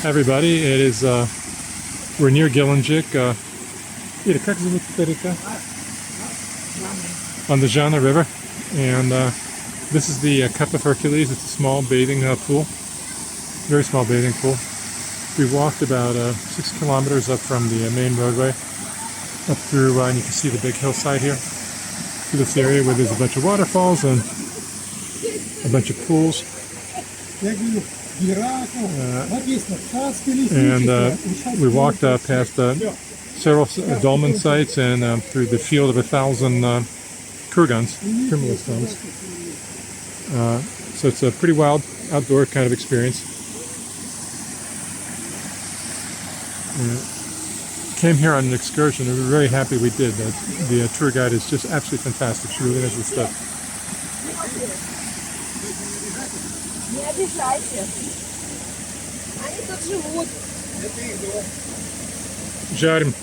Everybody, it is we're near Gelendzhik. Ира, как зовут эта река? On the Zhane River, and this is the cup of Hercules. It's a small bathing pool, very small bathing pool. We walked about 6 kilometers up from the main roadway, up through, and you can see the big hillside here, to this area where there's a bunch of waterfalls and a bunch of pools. And we walked past several dolmen sites and through the field of 1,000 kurgans, tremulous stones. So it's a pretty wild outdoor kind of experience. Came here on an excursion and we were very happy we did. The tour guide is just absolutely fantastic. She really knows the stuff. Не обижайте. Они тут живут. Жарим.